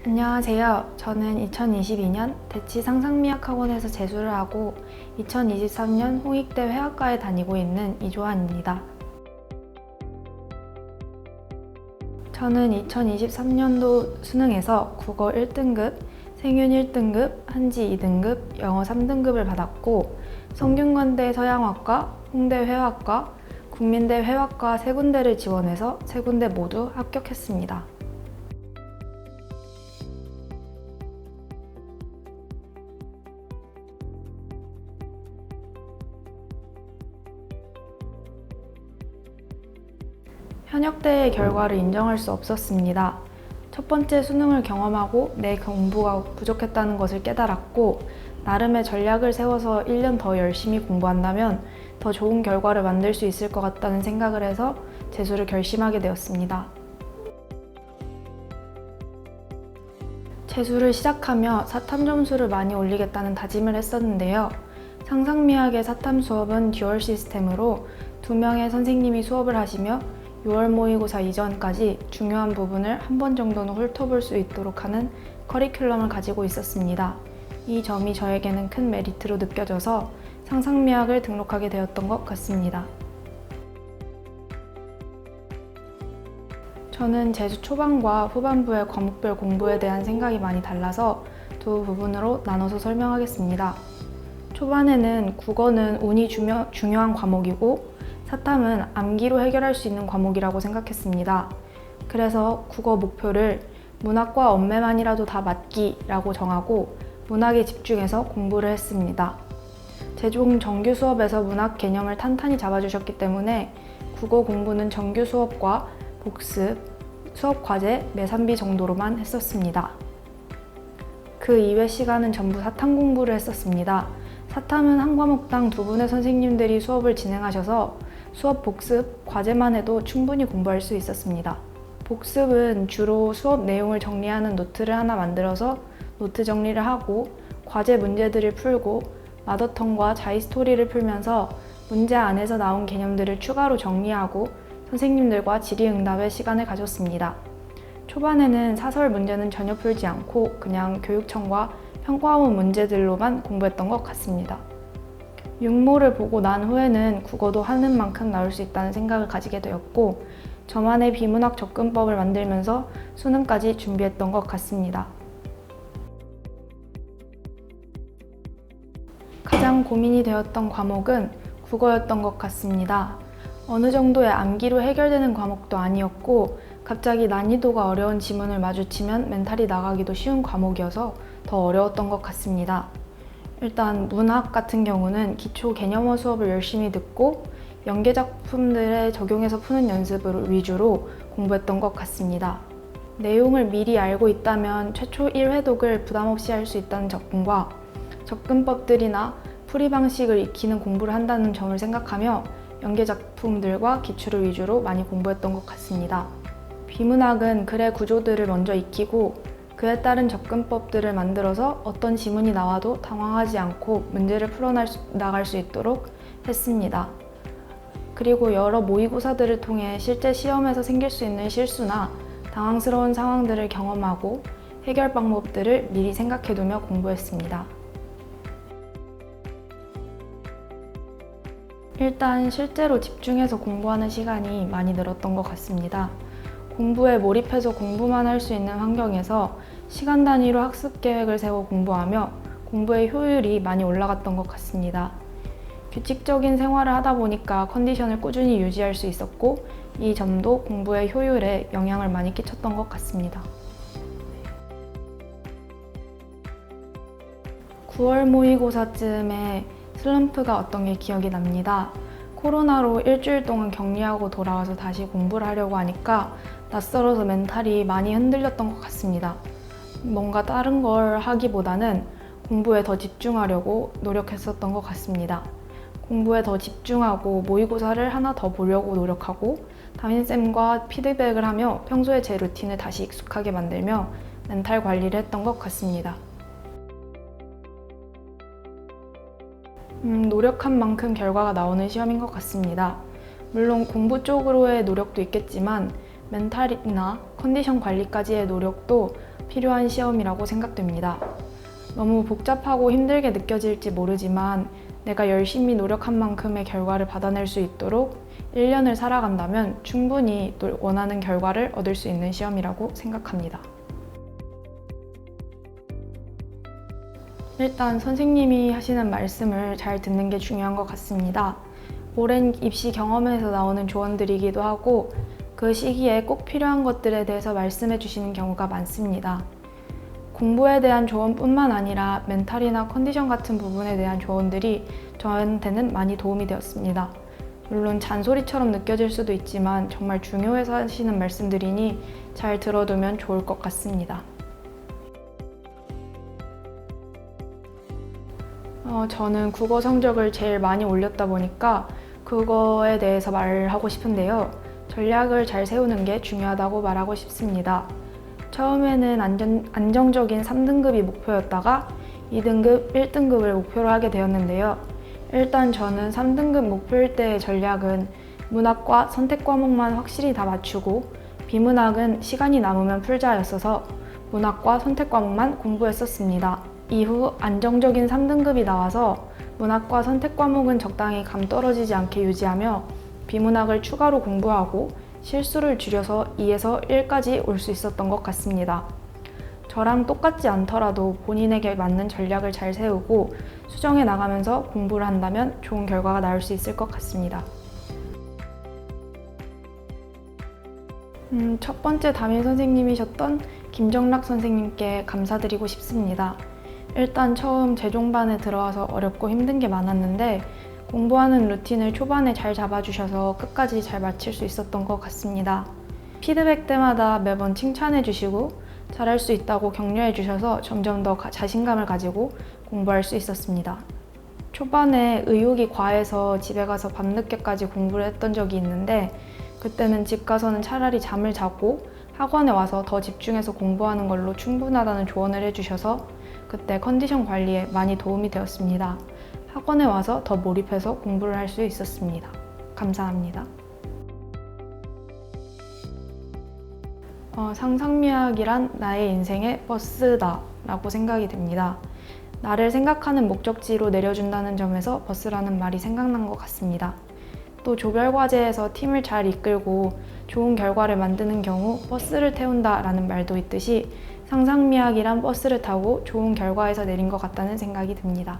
안녕하세요. 저는 2022년 대치 상상미학학원에서 재수를 하고 2023년 홍익대 회화과에 다니고 있는 이조한입니다. 저는 2023년도 수능에서 국어 1등급, 생윤 1등급, 한지 2등급, 영어 3등급을 받았고 성균관대 서양학과, 홍대 회화과, 국민대 회화과 세 군데를 지원해서 세 군데 모두 합격했습니다. 현역대의 결과를 인정할 수 없었습니다. 첫 번째 수능을 경험하고 내 공부가 부족했다는 것을 깨달았고 나름의 전략을 세워서 1년 더 열심히 공부한다면 더 좋은 결과를 만들 수 있을 것 같다는 생각을 해서 재수를 결심하게 되었습니다. 재수를 시작하며 사탐 점수를 많이 올리겠다는 다짐을 했었는데요. 상상미학의 사탐 수업은 듀얼 시스템으로 2명의 선생님이 수업을 하시며 6월 모의고사 이전까지 중요한 부분을 한 번 정도는 훑어볼 수 있도록 하는 커리큘럼을 가지고 있었습니다. 이 점이 저에게는 큰 메리트로 느껴져서 상상미학을 등록하게 되었던 것 같습니다. 저는 재수 초반과 후반부의 과목별 공부에 대한 생각이 많이 달라서 두 부분으로 나눠서 설명하겠습니다. 초반에는 국어는 운이 중요한 과목이고 사탐은 암기로 해결할 수 있는 과목이라고 생각했습니다. 그래서 국어 목표를 문학과 언매만이라도 다 맞기라고 정하고 문학에 집중해서 공부를 했습니다. 제종 정규 수업에서 문학 개념을 탄탄히 잡아주셨기 때문에 국어 공부는 정규 수업과 복습, 수업 과제, 매산비 정도로만 했었습니다. 그 이외 시간은 전부 사탐 공부를 했었습니다. 사탐은 한 과목당 2분의 선생님들이 수업을 진행하셔서 수업 복습, 과제만 해도 충분히 공부할 수 있었습니다. 복습은 주로 수업 내용을 정리하는 노트를 하나 만들어서 노트 정리를 하고 과제 문제들을 풀고 마더텅과 자이스토리를 풀면서 문제 안에서 나온 개념들을 추가로 정리하고 선생님들과 질의응답의 시간을 가졌습니다. 초반에는 사설 문제는 전혀 풀지 않고 그냥 교육청과 평가원 문제들로만 공부했던 것 같습니다. 육모를 보고 난 후에는 국어도 하는 만큼 나올 수 있다는 생각을 가지게 되었고 저만의 비문학 접근법을 만들면서 수능까지 준비했던 것 같습니다. 가장 고민이 되었던 과목은 국어였던 것 같습니다. 어느 정도의 암기로 해결되는 과목도 아니었고 갑자기 난이도가 어려운 지문을 마주치면 멘탈이 나가기도 쉬운 과목이어서 더 어려웠던 것 같습니다. 일단 문학 같은 경우는 기초 개념어 수업을 열심히 듣고 연계 작품들에 적용해서 푸는 연습을 위주로 공부했던 것 같습니다. 내용을 미리 알고 있다면 최초 1회독을 부담 없이 할 수 있다는 접근과 접근법들이나 풀이 방식을 익히는 공부를 한다는 점을 생각하며 연계 작품들과 기출을 위주로 많이 공부했던 것 같습니다. 비문학은 글의 구조들을 먼저 익히고 그에 따른 접근법들을 만들어서 어떤 지문이 나와도 당황하지 않고 문제를 풀어나갈 수 있도록 했습니다. 그리고 여러 모의고사들을 통해 실제 시험에서 생길 수 있는 실수나 당황스러운 상황들을 경험하고 해결 방법들을 미리 생각해두며 공부했습니다. 일단 실제로 집중해서 공부하는 시간이 많이 늘었던 것 같습니다. 공부에 몰입해서 공부만 할 수 있는 환경에서 시간 단위로 학습 계획을 세워 공부하며 공부의 효율이 많이 올라갔던 것 같습니다. 규칙적인 생활을 하다 보니까 컨디션을 꾸준히 유지할 수 있었고 이 점도 공부의 효율에 영향을 많이 끼쳤던 것 같습니다. 9월 모의고사쯤에 슬럼프가 어떤 게 기억이 납니다. 코로나로 일주일 동안 격리하고 돌아와서 다시 공부를 하려고 하니까 낯설어서 멘탈이 많이 흔들렸던 것 같습니다. 뭔가 다른 걸 하기보다는 공부에 더 집중하려고 노력했었던 것 같습니다. 공부에 더 집중하고 모의고사를 하나 더 보려고 노력하고 담임쌤과 피드백을 하며 평소에 제 루틴을 다시 익숙하게 만들며 멘탈 관리를 했던 것 같습니다. 노력한 만큼 결과가 나오는 시험인 것 같습니다. 물론 공부 쪽으로의 노력도 있겠지만 멘탈이나 컨디션 관리까지의 노력도 필요한 시험이라고 생각됩니다. 너무 복잡하고 힘들게 느껴질지 모르지만 내가 열심히 노력한 만큼의 결과를 받아낼 수 있도록 1년을 살아간다면 충분히 원하는 결과를 얻을 수 있는 시험이라고 생각합니다. 일단 선생님이 하시는 말씀을 잘 듣는 게 중요한 것 같습니다. 오랜 입시 경험에서 나오는 조언들이기도 하고 그 시기에 꼭 필요한 것들에 대해서 말씀해 주시는 경우가 많습니다. 공부에 대한 조언뿐만 아니라 멘탈이나 컨디션 같은 부분에 대한 조언들이 저한테는 많이 도움이 되었습니다. 물론 잔소리처럼 느껴질 수도 있지만 정말 중요해서 하시는 말씀들이니 잘 들어두면 좋을 것 같습니다. 저는 국어 성적을 제일 많이 올렸다 보니까 그거에 대해서 말을 하고 싶은데요. 전략을 잘 세우는 게 중요하다고 말하고 싶습니다. 처음에는 안정적인 3등급이 목표였다가 2등급, 1등급을 목표로 하게 되었는데요. 일단 저는 3등급 목표일 때의 전략은 문학과 선택 과목만 확실히 다 맞추고 비문학은 시간이 남으면 풀자였어서 문학과 선택 과목만 공부했었습니다. 이후 안정적인 3등급이 나와서 문학과 선택 과목은 적당히 감 떨어지지 않게 유지하며 비문학을 추가로 공부하고 실수를 줄여서 2에서 1까지 올 수 있었던 것 같습니다. 저랑 똑같지 않더라도 본인에게 맞는 전략을 잘 세우고 수정해 나가면서 공부를 한다면 좋은 결과가 나올 수 있을 것 같습니다. 첫 번째 담임 선생님이셨던 김정락 선생님께 감사드리고 싶습니다. 일단 처음 재종반에 들어와서 어렵고 힘든 게 많았는데 공부하는 루틴을 초반에 잘 잡아주셔서 끝까지 잘 마칠 수 있었던 것 같습니다. 피드백 때마다 매번 칭찬해 주시고 잘할 수 있다고 격려해 주셔서 점점 더 자신감을 가지고 공부할 수 있었습니다. 초반에 의욕이 과해서 집에 가서 밤늦게까지 공부를 했던 적이 있는데 그때는 집 가서는 차라리 잠을 자고 학원에 와서 더 집중해서 공부하는 걸로 충분하다는 조언을 해주셔서 그때 컨디션 관리에 많이 도움이 되었습니다. 학원에 와서 더 몰입해서 공부를 할 수 있었습니다. 감사합니다. 상상미학이란 나의 인생의 버스다 라고 생각이 듭니다. 나를 생각하는 목적지로 내려준다는 점에서 버스라는 말이 생각난 것 같습니다. 또 조별과제에서 팀을 잘 이끌고 좋은 결과를 만드는 경우 버스를 태운다 라는 말도 있듯이 상상미학이란 버스를 타고 좋은 결과에서 내린 것 같다는 생각이 듭니다.